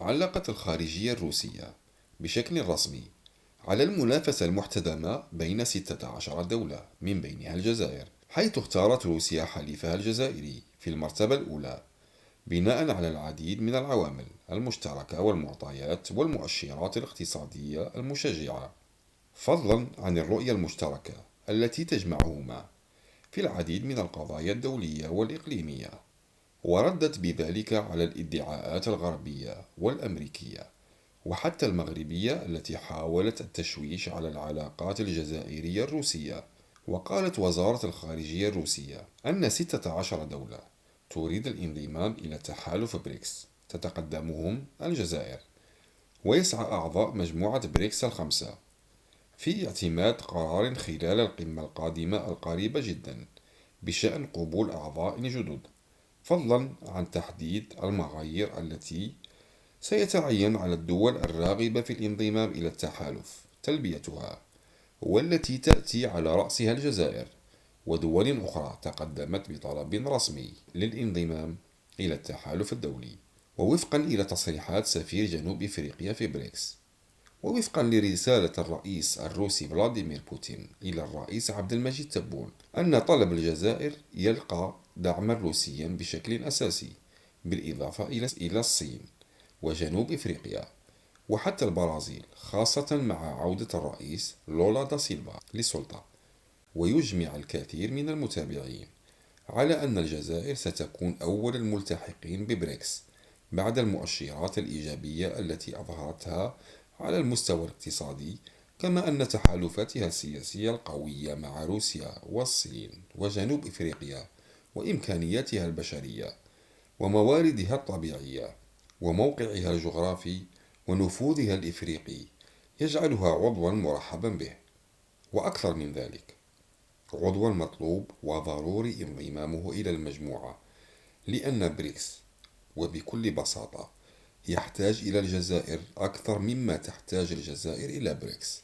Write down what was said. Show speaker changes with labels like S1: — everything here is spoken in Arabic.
S1: علقت الخارجية الروسية بشكل رسمي على المنافسة المحتدمة بين 16 دولة من بينها الجزائر، حيث اختارت روسيا حليفها الجزائري في المرتبة الأولى بناء على العديد من العوامل المشتركة والمعطيات والمؤشرات الاقتصادية المشجعة، فضلا عن الرؤية المشتركة التي تجمعهما في العديد من القضايا الدولية والإقليمية. وردت بذلك على الادعاءات الغربية والأمريكية وحتى المغربية التي حاولت التشويش على العلاقات الجزائرية الروسية. وقالت وزارة الخارجية الروسية أن 16 دولة تريد الانضمام إلى تحالف بريكس تتقدمهم الجزائر، ويسعى أعضاء مجموعة بريكس الخمسة في اعتماد قرار خلال القمة القادمة القريبة جدا بشأن قبول أعضاء جدد، فضلا عن تحديد المعايير التي سيتعين على الدول الراغبة في الانضمام إلى التحالف تلبيتها، والتي تأتي على رأسها الجزائر ودول أخرى تقدمت بطلب رسمي للانضمام إلى التحالف الدولي. ووفقا إلى تصريحات سفير جنوب إفريقيا في بريكس، ووفقا لرسالة الرئيس الروسي فلاديمير بوتين إلى الرئيس عبد المجيد تبون، أن طلب الجزائر يلقى دعما روسيا بشكل أساسي، بالإضافة إلى الصين وجنوب إفريقيا وحتى البرازيل، خاصة مع عودة الرئيس لولا دا سيلفا للسلطة. ويجمع الكثير من المتابعين على أن الجزائر ستكون أول الملتحقين ببريكس بعد المؤشرات الإيجابية التي أظهرتها على المستوى الاقتصادي، كما أن تحالفاتها السياسية القوية مع روسيا والصين وجنوب إفريقيا وإمكانياتها البشرية ومواردها الطبيعية وموقعها الجغرافي ونفوذها الإفريقي يجعلها عضوا مرحبا به، وأكثر من ذلك عضوا مطلوب وضروري انضمامه إلى المجموعة، لأن بريكس وبكل بساطة يحتاج إلى الجزائر أكثر مما تحتاج الجزائر إلى بريكس.